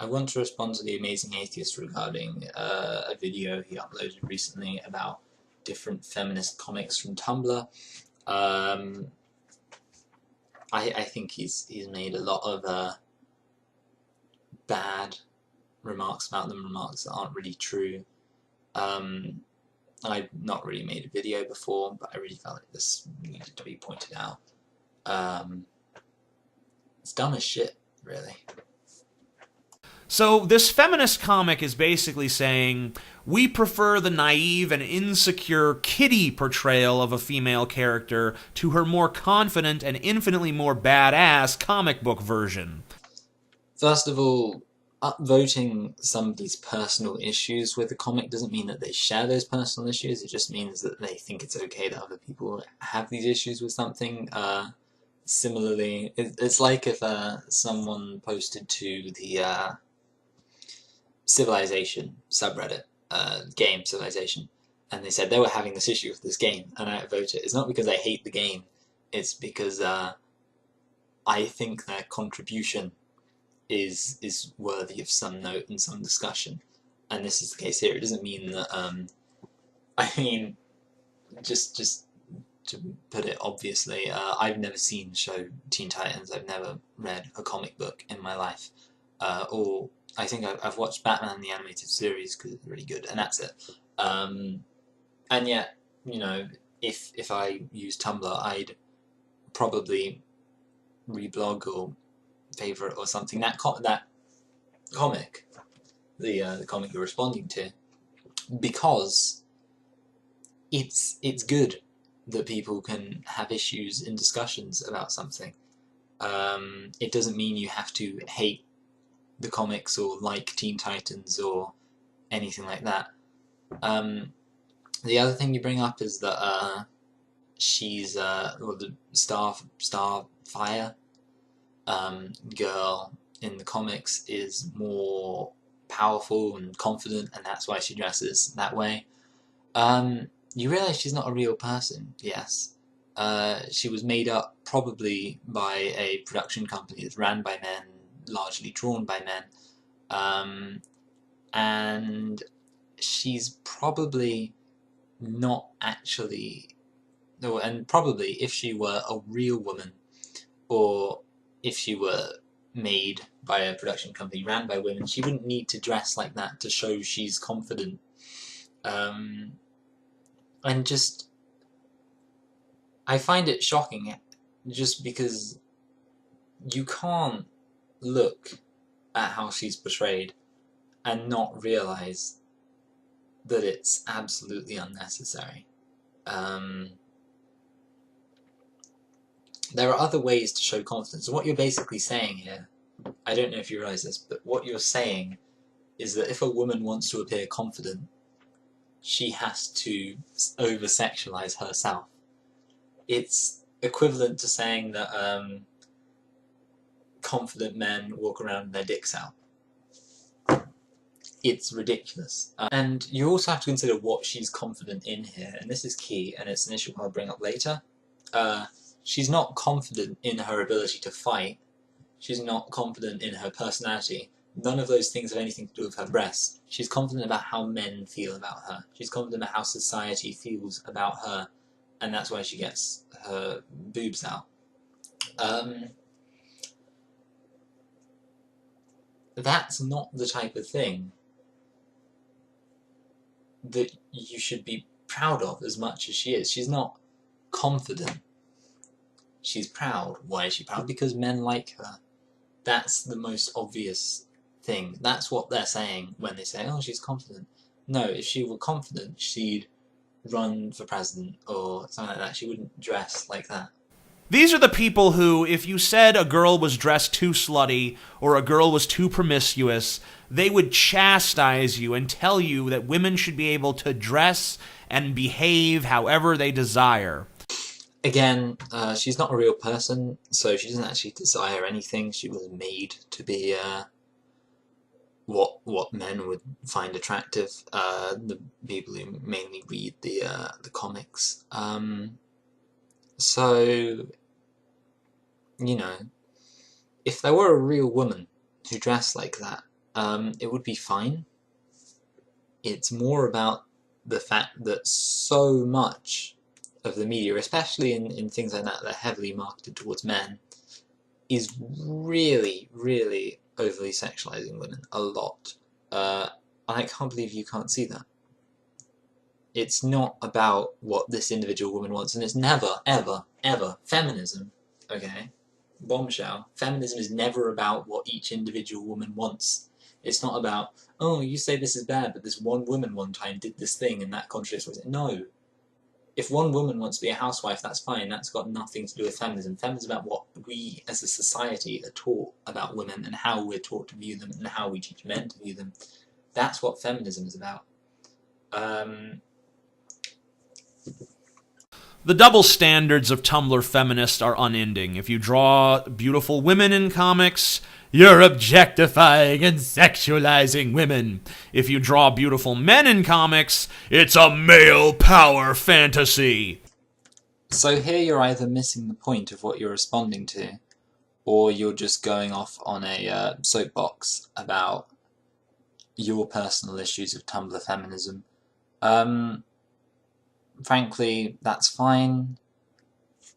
I want to respond to the Amazing Atheist regarding a video he uploaded recently about different feminist comics from Tumblr. I think he's made a lot of bad remarks about them, remarks that aren't really true. I've not really made a video before, but I really felt like this needed to be pointed out. It's dumb as shit, really. So this feminist comic is basically saying, we prefer the naive and insecure kitty portrayal of a female character to her more confident and infinitely more badass comic book version. First of all, upvoting somebody's personal issues with a comic doesn't mean that they share those personal issues, it just means that they think it's okay that other people have these issues with something. Similarly, it's like if someone posted to the Civilization subreddit, game Civilization, and they said they were having this issue with this game, and I vote it. It's not because I hate the game, it's because I think their contribution is worthy of some note and some discussion, and this is the case here. It doesn't mean that I mean, just to put it obviously, I've never seen the show Teen Titans. I've never read a comic book in my life, or I think I've watched Batman the animated series because it's really good, and that's it. And yet, you know, if I use Tumblr, I'd probably reblog or favorite or something that comic, the comic you're responding to, because it's good that people can have issues in discussions about something. It doesn't mean you have to hate the comics or like Teen Titans or anything like that. The other thing you bring up is that she's well, the Starfire girl in the comics is more powerful and confident, and that's why she dresses that way. You realise she's not a real person, yes. She was made up probably by a production company that's ran by men, largely drawn by men, and she's probably not actually, and probably if she were a real woman, or if she were made by a production company ran by women, she wouldn't need to dress like that to show she's confident. And just, I find it shocking just because you can't look at how she's portrayed and not realise that it's absolutely unnecessary. There are other ways to show confidence. And what you're basically saying here, I don't know if you realise this, but what you're saying is that if a woman wants to appear confident, she has to over-sexualise herself. It's equivalent to saying that confident men walk around with their dicks out. It's ridiculous. And you also have to consider what she's confident in here, and this is key, and it's an issue I'll bring up later. She's not confident in her ability to fight. She's not confident in her personality. None of those things have anything to do with her breasts. She's confident about how men feel about her. She's confident about how society feels about her, and that's why she gets her boobs out. That's not the type of thing that you should be proud of as much as she is. She's not confident. She's proud. Why is she proud? Because men like her. That's the most obvious thing. That's what they're saying when they say, oh, she's confident. No, if she were confident, she'd run for president or something like that. She wouldn't dress like that. These are the people who, if you said a girl was dressed too slutty or a girl was too promiscuous, they would chastise you and tell you that women should be able to dress and behave however they desire. Again, she's not a real person, so she doesn't actually desire anything. She was made to be what men would find attractive. The people who mainly read the comics. So, you know, if there were a real woman who dressed like that, it would be fine. It's more about the fact that so much of the media, especially in things like that are heavily marketed towards men, is really, really overly sexualizing women a lot. I can't believe you can't see that. It's not about what this individual woman wants, and it's never, ever, ever feminism, okay? Bombshell. Feminism is never about what each individual woman wants. It's not about, oh, you say this is bad, but this one woman one time did this thing and that contradicts what it. No. If one woman wants to be a housewife, that's fine. That's got nothing to do with feminism. Feminism is about what we as a society are taught about women and how we're taught to view them and how we teach men to view them. That's what feminism is about. The double standards of Tumblr feminists are unending. If you draw beautiful women in comics, you're objectifying and sexualizing women. If you draw beautiful men in comics, it's a male power fantasy. So here you're either missing the point of what you're responding to, or you're just going off on a soapbox about your personal issues of Tumblr feminism. Frankly, that's fine,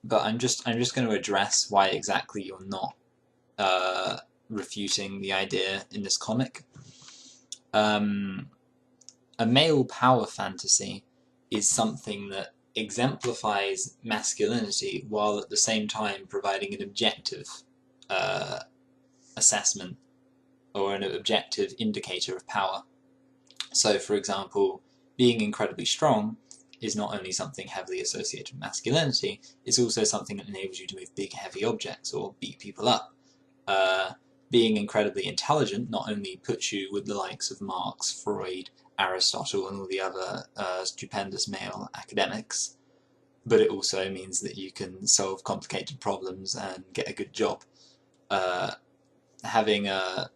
but I'm just going to address why exactly you're not refuting the idea in this comic. A male power fantasy is something that exemplifies masculinity while at the same time providing an objective assessment or an objective indicator of power. So, for example, being incredibly strong is not only something heavily associated with masculinity, it's also something that enables you to move big, heavy objects or beat people up. Being incredibly intelligent not only puts you with the likes of Marx, Freud, Aristotle, and all the other stupendous male academics, but it also means that you can solve complicated problems and get a good job. Having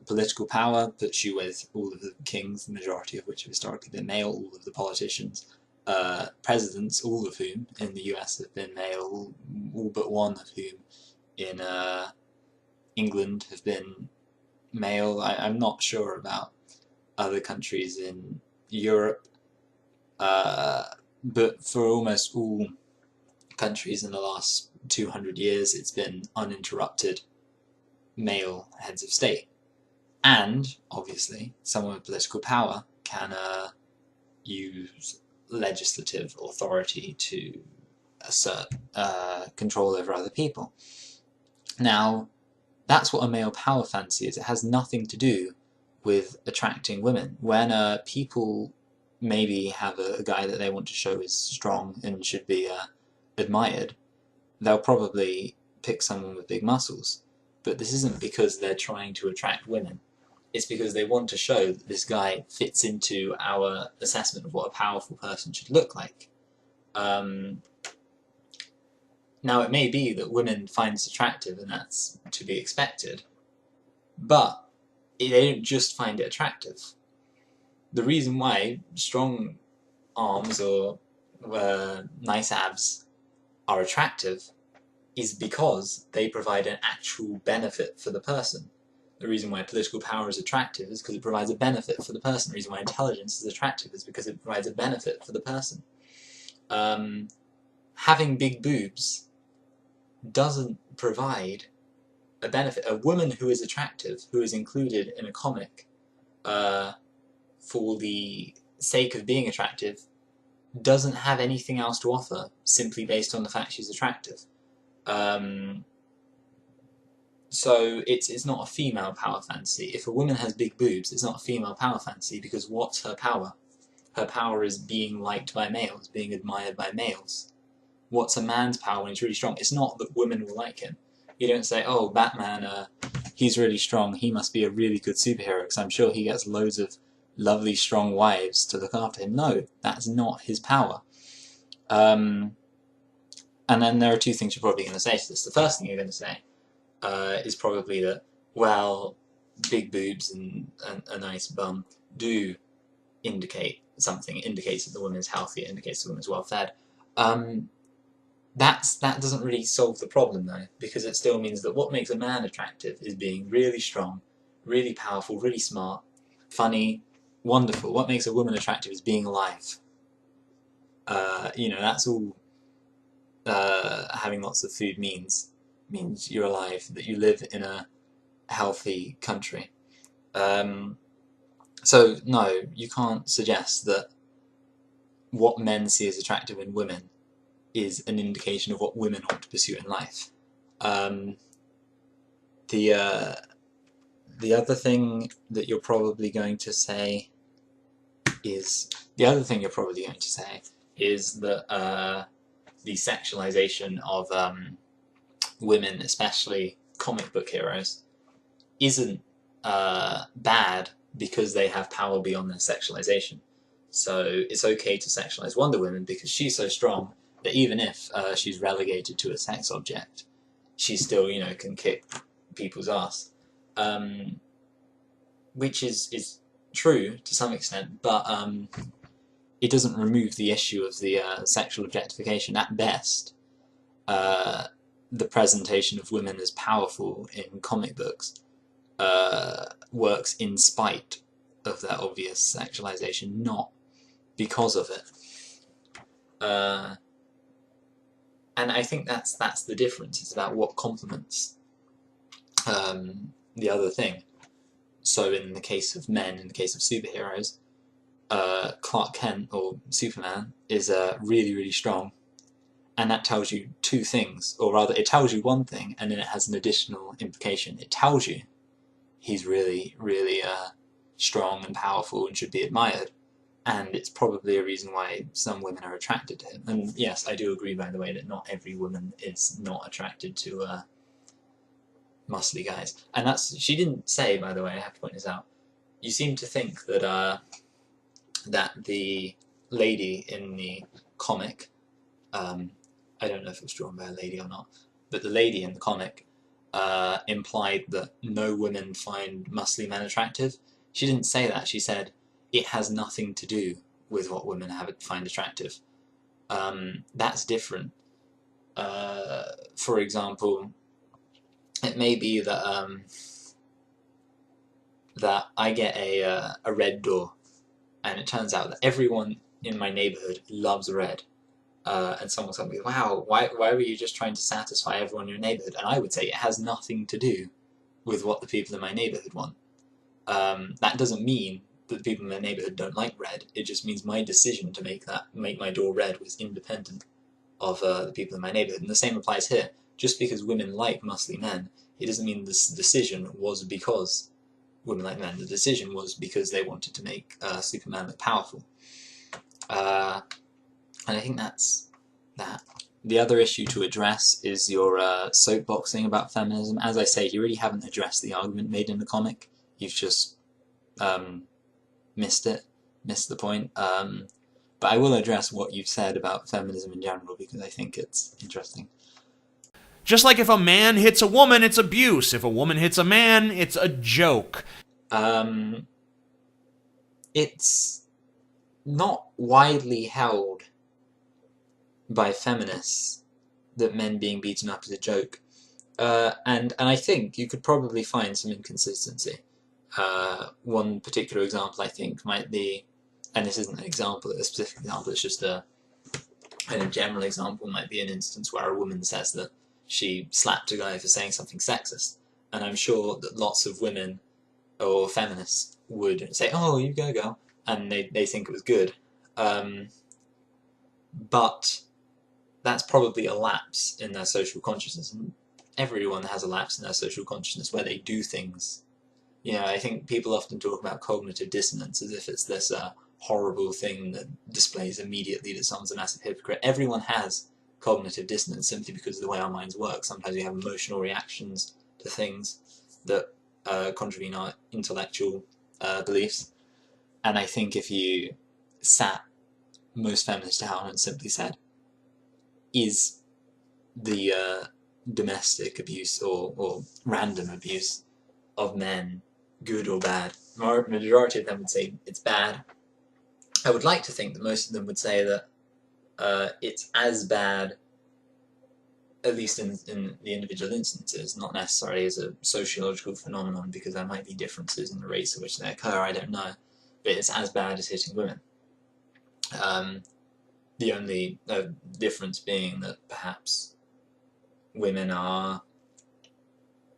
political power puts you with all of the kings, the majority of which have historically been male, all of the politicians, presidents, all of whom in the US have been male, all but one of whom in England have been male. I'm not sure about other countries in Europe, but for almost all countries in the last 200 years, it's been uninterrupted male heads of state. And, obviously, someone with political power can use legislative authority to assert control over other people. Now, that's what a male power fantasy is. It has nothing to do with attracting women. When people maybe have a guy that they want to show is strong and should be admired, they'll probably pick someone with big muscles. But this isn't because they're trying to attract women. It's because they want to show that this guy fits into our assessment of what a powerful person should look like. Now, it may be that women find this attractive, and that's to be expected, but they don't just find it attractive. The reason why strong arms or nice abs are attractive is because they provide an actual benefit for the person. The reason why political power is attractive is because it provides a benefit for the person. The reason why intelligence is attractive is because it provides a benefit for the person. Having big boobs doesn't provide a benefit. A woman who is attractive, who is included in a comic for the sake of being attractive, doesn't have anything else to offer simply based on the fact she's attractive. So it's not a female power fantasy. If a woman has big boobs, it's not a female power fantasy, because what's her power? Her power is being liked by males, being admired by males. What's a man's power when he's really strong? It's not that women will like him. You don't say, oh, Batman, he's really strong, he must be a really good superhero, because I'm sure he gets loads of lovely, strong wives to look after him. No, that's not his power. And then there are two things you're probably going to say to this. The first thing you're going to say is probably that, well, big boobs and a nice bum do indicate something. It indicates that the woman is healthy, it indicates the woman is well fed. That doesn't really solve the problem, though, because it still means that what makes a man attractive is being really strong, really powerful, really smart, funny, wonderful. What makes a woman attractive is being alive. That's all having lots of food means you're alive, that you live in a healthy country. So no, you can't suggest that what men see as attractive in women is an indication of what women ought to pursue in life. The other thing that you're probably going to say is that the sexualization of women, especially comic book heroes, isn't bad because they have power beyond their sexualization. So it's okay to sexualize Wonder Woman because she's so strong that even if she's relegated to a sex object, she still, can kick people's ass. Which is true to some extent, but it doesn't remove the issue of the sexual objectification. At best, the presentation of women as powerful in comic books works in spite of that obvious sexualization, not because of it. And I think that's the difference. It's about what complements the other thing. So in the case of men, in the case of superheroes, Clark Kent or Superman is really, really strong, and that tells you two things, or rather it tells you one thing and then it has an additional implication. It tells you he's really, really strong and powerful and should be admired, and it's probably a reason why some women are attracted to him. And yes, I do agree, by the way, that not every woman is not attracted to muscly guys. And she didn't say, by the way, I have to point this out, you seem to think that that the lady in the comic, I don't know if it was drawn by a lady or not, but the lady in the comic implied that no women find muscly men attractive. She didn't say that. She said it has nothing to do with what women find attractive. That's different. For example, it may be that that I get a red door, and it turns out that everyone in my neighborhood loves red. And someone's going to be, wow, why were you just trying to satisfy everyone in your neighborhood? And I would say it has nothing to do with what the people in my neighborhood want. That doesn't mean that the people in my neighborhood don't like red. It just means my decision to make my door red was independent of the people in my neighborhood. And the same applies here. Just because women like muscly men, it doesn't mean this decision was because women like men. The decision was because they wanted to make Superman look powerful. And I think that's that. The other issue to address is your soapboxing about feminism. As I say, you really haven't addressed the argument made in the comic. You've just missed the point. But I will address what you've said about feminism in general because I think it's interesting. Just like if a man hits a woman, it's abuse. If a woman hits a man, it's a joke. It's not widely held by feminists that men being beaten up is a joke. And I think you could probably find some inconsistency. One particular example I think might be, and this isn't a specific example, it's just a general example, might be an instance where a woman says that she slapped a guy for saying something sexist. And I'm sure that lots of women or feminists would say, oh, you go, girl, and they think it was good. But that's probably a lapse in their social consciousness. And everyone has a lapse in their social consciousness where they do things. I think people often talk about cognitive dissonance as if it's this horrible thing that displays immediately that someone's a massive hypocrite. Everyone has cognitive dissonance simply because of the way our minds work. Sometimes we have emotional reactions to things that contravene our intellectual beliefs. And I think if you sat most feminists down and simply said, is the domestic abuse or random abuse of men good or bad? Majority of them would say it's bad. I would like to think that most of them would say that it's as bad at least in the individual instances, not necessarily as a sociological phenomenon, because there might be differences in the rates at which they occur, I don't know, but it's as bad as hitting women. The only difference being that perhaps women are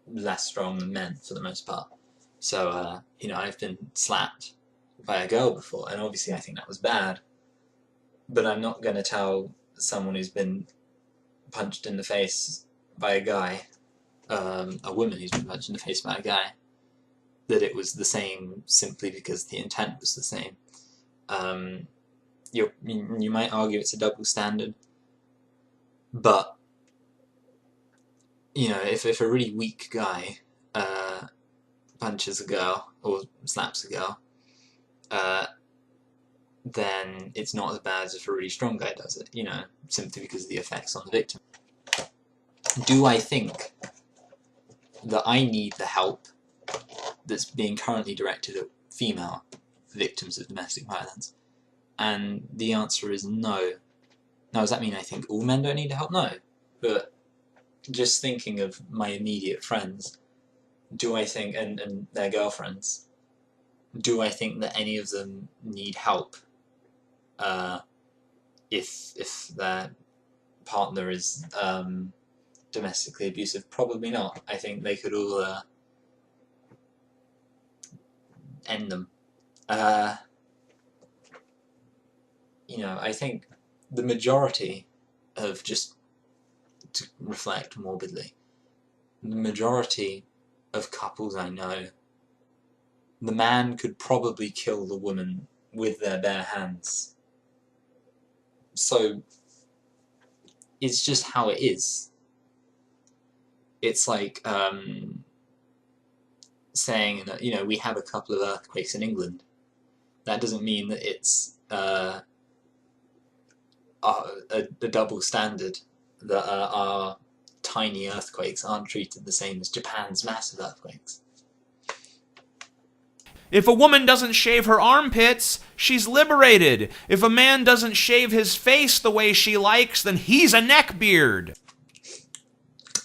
less strong than men for the most part. So, I've been slapped by a girl before, and obviously I think that was bad, but I'm not going to tell someone who's been punched in the face by a guy, a woman who's been punched in the face by a guy, that it was the same simply because the intent was the same. You might argue it's a double standard, but if a really weak guy punches a girl or slaps a girl, then it's not as bad as if a really strong guy does it, simply because of the effects on the victim. Do I think that I need the help that's being currently directed at female victims of domestic violence? And the answer is no. Now, does that mean I think all men don't need help? No. But just thinking of my immediate friends, do I think, and their girlfriends, do I think that any of them need help if their partner is domestically abusive? Probably not. I think they could all end them. I think the majority of, just to reflect morbidly, the majority of couples I know, the man could probably kill the woman with their bare hands. So it's just how it is. It's like saying that, we have a couple of earthquakes in England. That doesn't mean that it's a double standard, that our tiny earthquakes aren't treated the same as Japan's massive earthquakes. If a woman doesn't shave her armpits, she's liberated. If a man doesn't shave his face the way she likes, then he's a neckbeard.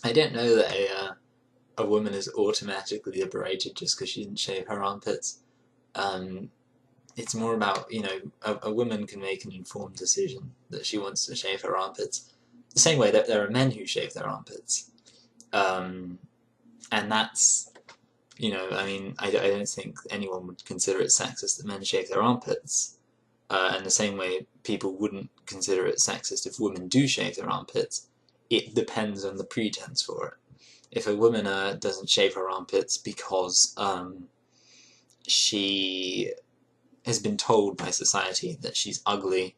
I don't know that a woman is automatically liberated just because she didn't shave her armpits. It's more about, a woman can make an informed decision that she wants to shave her armpits. The same way that there are men who shave their armpits. And that's, I don't think anyone would consider it sexist that men shave their armpits. And the same way people wouldn't consider it sexist if women do shave their armpits. It depends on the pretense for it. If a woman doesn't shave her armpits because she has been told by society that she's ugly,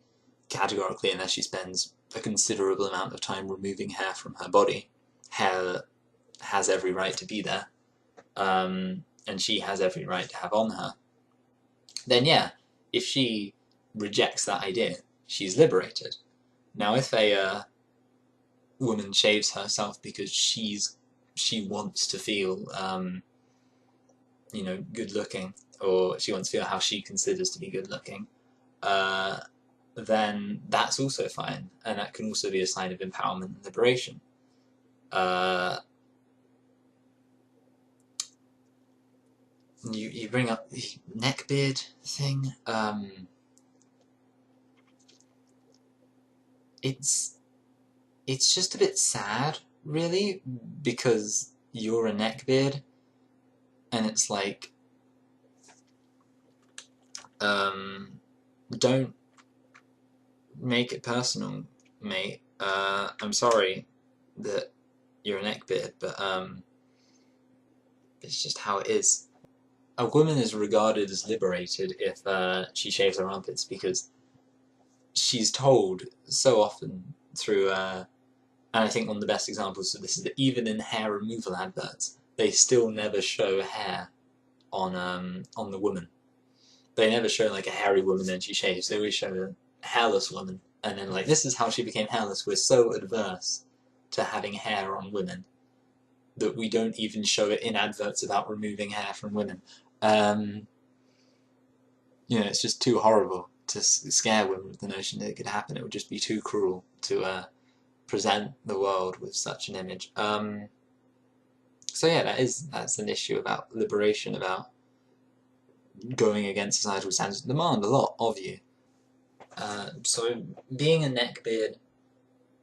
categorically, unless she spends a considerable amount of time removing hair from her body. Hair has every right to be there, and she has every right to have on her. Then yeah, if she rejects that idea, she's liberated. Now if a woman shaves herself because she wants to feel good looking, or she wants to feel how she considers to be good looking, then that's also fine, and that can also be a sign of empowerment and liberation. You bring up the neckbeard thing. It's just a bit sad, really, because you're a neckbeard, and it's like, don't make it personal, mate. I'm sorry that you're a neckbeard, but it's just how it is. A woman is regarded as liberated if she shaves her armpits, because she's told so often through, and I think one of the best examples of this is that even in hair removal adverts, they still never show hair on the woman. They never show like a hairy woman and she shaves. They always show a hairless woman, and then like, this is how she became hairless. We're so adverse to having hair on women that we don't even show it in adverts about removing hair from women. It's just too horrible to scare women with the notion that it could happen. It would just be too cruel to present the world with such an image. So yeah, that's an issue about liberation, about going against societal standards that demand a lot of you. So being a neckbeard,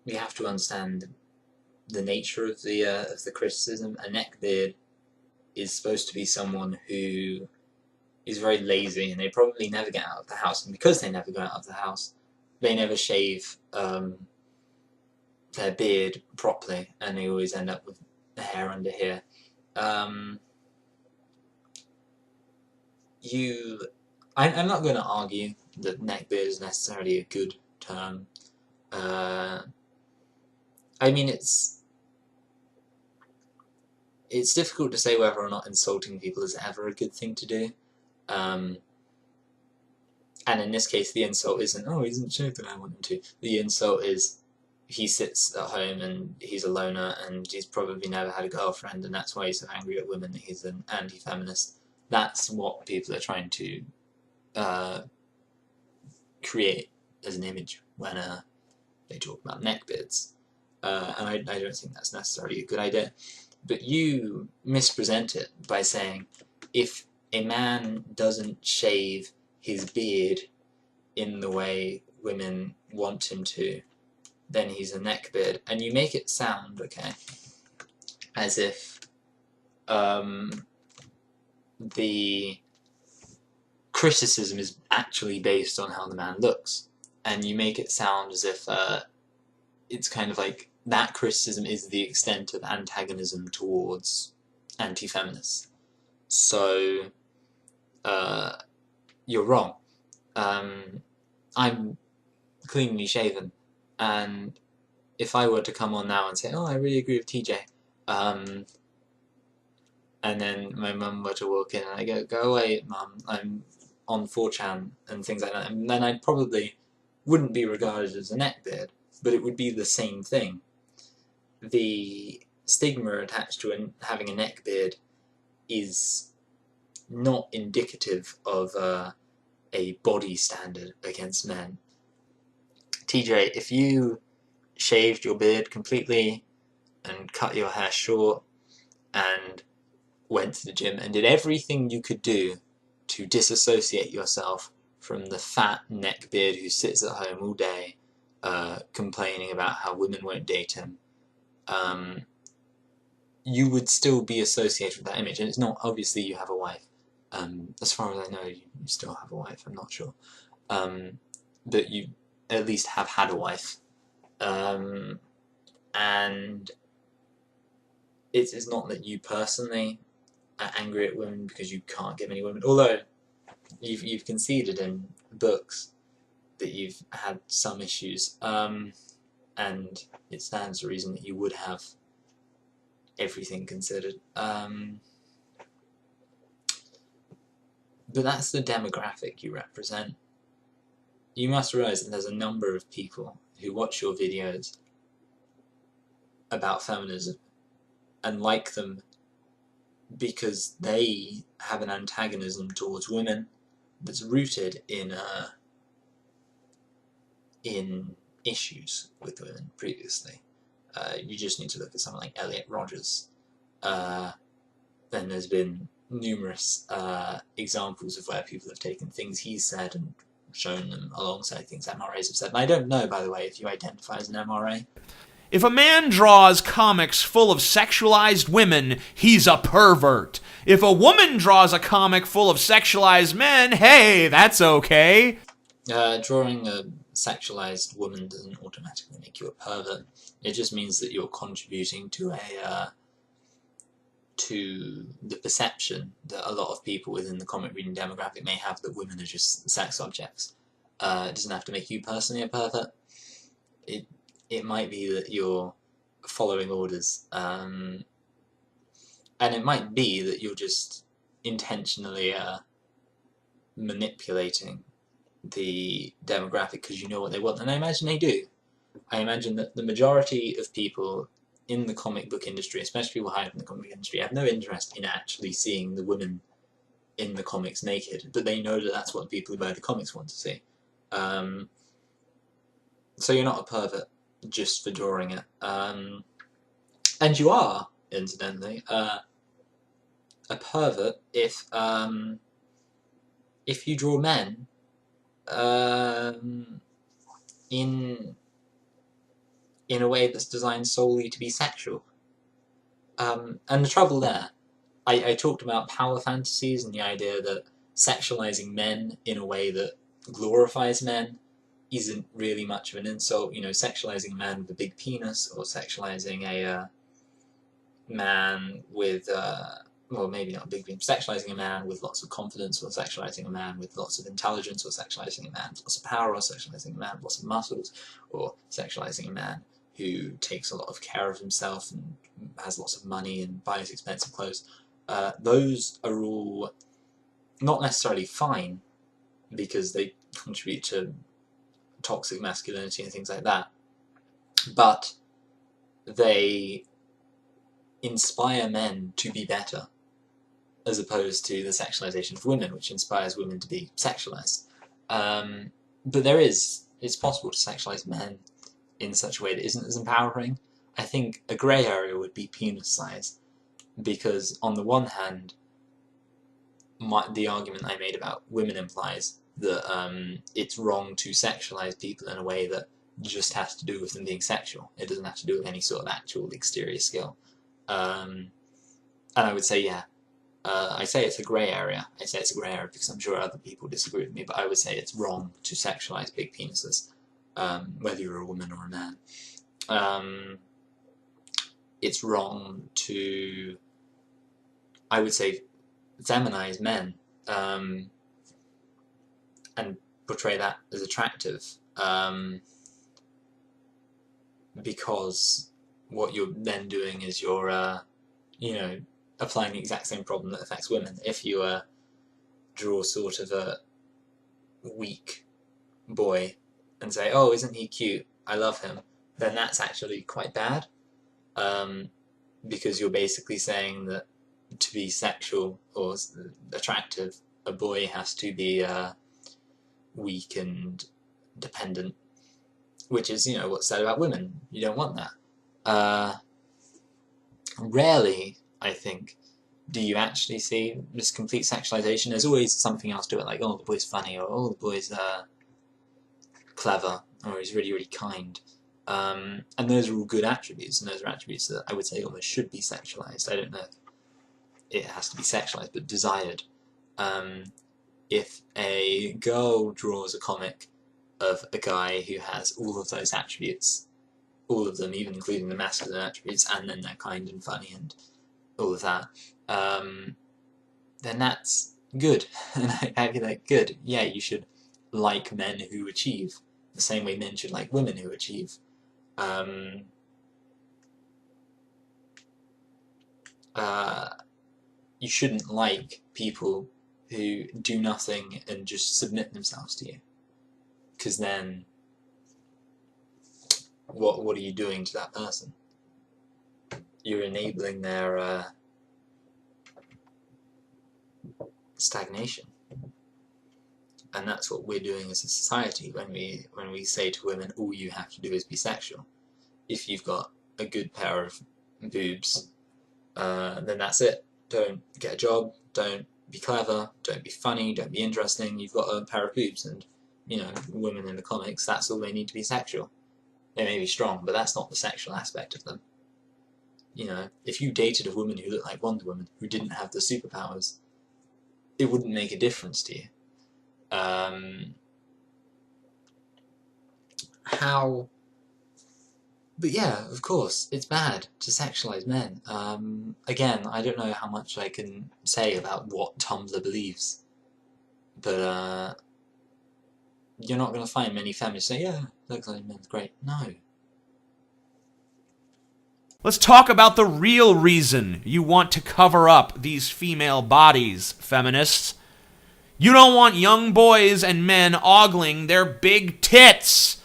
we have to understand the nature of the criticism. A neckbeard is supposed to be someone who is very lazy, and they probably never get out of the house. And because they never go out of the house, they never shave their beard properly, and they always end up with the hair under here. I'm not going to argue that neckbeard is necessarily a good term. I mean, it's difficult to say whether or not insulting people is ever a good thing to do. And in this case, the insult isn't, oh, he doesn't shave the way I want him to. The insult is, he sits at home and he's a loner and he's probably never had a girlfriend, and that's why he's so angry at women, that he's an anti-feminist. That's what people are trying to create as an image when they talk about neckbeards. And I don't think that's necessarily a good idea. But you mispresent it by saying, if a man doesn't shave his beard in the way women want him to, then he's a neckbeard. And you make it sound, okay, as if the criticism is actually based on how the man looks. And you make it sound as if it's kind of like that criticism is the extent of antagonism towards anti-feminists. So you're wrong. I'm cleanly shaven, and if I were to come on now and say, oh, I really agree with TJ, and then my mum were to walk in and I go away, mum, I'm on 4chan and things like that, and then I probably wouldn't be regarded as a neckbeard, but it would be the same thing. The stigma attached to having a neckbeard is not indicative of a body standard against men. TJ, if you shaved your beard completely and cut your hair short and went to the gym and did everything you could do to disassociate yourself from the fat neckbeard who sits at home all day complaining about how women won't date him, you would still be associated with that image. And it's not, obviously you have a wife. As far as I know, you still have a wife, I'm not sure. But you at least have had a wife. And it's not that you personally are angry at women because you can't get many women, although you've conceded in books that you've had some issues, and it stands to reason that you would have, everything considered. But that's the demographic you represent. You must realise that there's a number of people who watch your videos about feminism and like them because they have an antagonism towards women that's rooted in issues with women previously. You just need to look at someone like Elliot Rodgers. Then there's been numerous examples of where people have taken things he's said and shown them alongside things MRAs have said. And I don't know, by the way, if you identify as an MRA. If a man draws comics full of sexualized women, he's a pervert. If a woman draws a comic full of sexualized men, hey, that's okay. Drawing a sexualized woman doesn't automatically make you a pervert. It just means that you're contributing to to the perception that a lot of people within the comic reading demographic may have that women are just sex objects. It doesn't have to make you personally a pervert. It might be that you're following orders, and it might be that you're just intentionally manipulating the demographic because you know what they want, and I imagine they do. I imagine that the majority of people in the comic book industry, especially people higher in the comic book industry, have no interest in actually seeing the women in the comics naked, but they know that that's what people who buy the comics want to see. So you're not a pervert. just for drawing it. And you are, incidentally, a pervert if you draw men in a way that's designed solely to be sexual. And the trouble there, I talked about power fantasies and the idea that sexualizing men in a way that glorifies men isn't really much of an insult. You know, sexualizing a man with a big penis, or sexualizing a man with, well, maybe not a big penis, sexualizing a man with lots of confidence, or sexualizing a man with lots of intelligence, or sexualizing a man with lots of power, or sexualizing a man with lots of muscles, or sexualizing a man who takes a lot of care of himself and has lots of money and buys expensive clothes. Those are all not necessarily fine, because they contribute to toxic masculinity and things like that, but they inspire men to be better, as opposed to the sexualization of women, which inspires women to be sexualized. But it's possible to sexualize men in such a way that isn't as empowering. I think a grey area would be penis size, because on the one hand, the argument I made about women implies that it's wrong to sexualize people in a way that just has to do with them being sexual. It doesn't have to do with any sort of actual exterior skill. And I would say, yeah, I say it's a grey area. I say it's a grey area because I'm sure other people disagree with me, but I would say it's wrong to sexualize big penises, whether you're a woman or a man. It's wrong to, I would say, feminize men, and portray that as attractive, because what you're then doing is you're, you know, applying the exact same problem that affects women. If you draw sort of a weak boy and say, oh, isn't he cute, I love him, then that's actually quite bad, because you're basically saying that to be sexual or attractive, a boy has to be weak and dependent, which is, you know, what's said about women. You don't want that. Rarely, I think, do you actually see this complete sexualization. There's always something else to it, like, oh, the boy's funny, or oh, the boy's clever, or he's really, really kind. And those are all good attributes, and those are attributes that I would say almost should be sexualized. I don't know if it has to be sexualized, but desired. If a girl draws a comic of a guy who has all of those attributes, all of them, even including the masculine attributes, and then they're kind and funny and all of that, then that's good. And I'd be like, good, yeah, you should like men who achieve, the same way men should like women who achieve. You shouldn't like people who do nothing and just submit themselves to you, because then what are you doing to that person? You're enabling their stagnation, and that's what we're doing as a society when we say to women, all you have to do is be sexual. If you've got a good pair of boobs, then that's it. Don't get a job, don't be clever, don't be funny, don't be interesting. You've got a pair of boobs, and, you know, women in the comics, that's all they need to be sexual. They may be strong, but that's not the sexual aspect of them. You know, if you dated a woman who looked like Wonder Woman, who didn't have the superpowers, it wouldn't make a difference to you. But yeah, of course, it's bad to sexualize men. Again, I don't know how much I can say about what Tumblr believes, but you're not going to find many feminists say, yeah, sexualizing men's great. No. Let's talk about the real reason you want to cover up these female bodies, feminists. You don't want young boys and men ogling their big tits.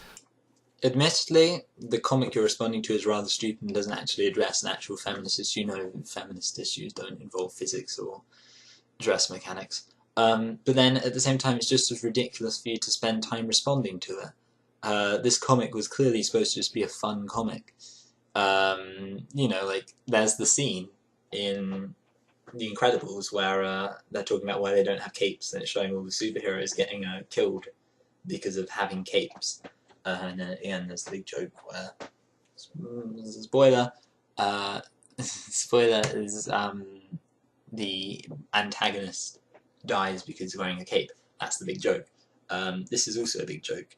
Admittedly, the comic you're responding to is rather stupid and doesn't actually address an actual feminist issue. You know, feminist issues don't involve physics or dress mechanics. But then, at the same time, it's just as ridiculous for you to spend time responding to it. This comic was clearly supposed to just be a fun comic. You know, like, there's the scene in The Incredibles where they're talking about why they don't have capes, and it's showing all the superheroes getting killed because of having capes. And then at the end, there's the big joke where, spoiler, spoiler is the antagonist dies because he's wearing a cape. That's the big joke. This is also a big joke.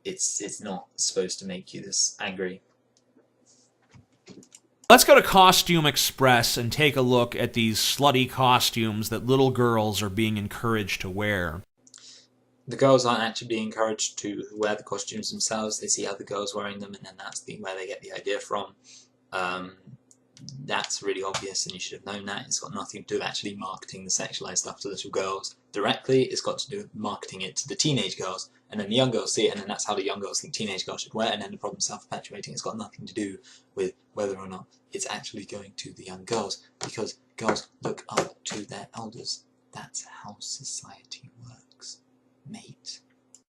It's not supposed to make you this angry. Let's go to Costume Express and take a look at these slutty costumes that little girls are being encouraged to wear. The girls aren't actually being encouraged to wear the costumes themselves. They see other girls wearing them, and then that's where they get the idea from. That's really obvious, and you should have known that. It's got nothing to do with actually marketing the sexualized stuff to little girls directly. It's got to do with marketing it to the teenage girls, and then the young girls see it, and then that's how the young girls think teenage girls should wear it, and then the problem's self-perpetuating. It's got nothing to do with whether or not it's actually going to the young girls, because girls look up to their elders. That's how society works.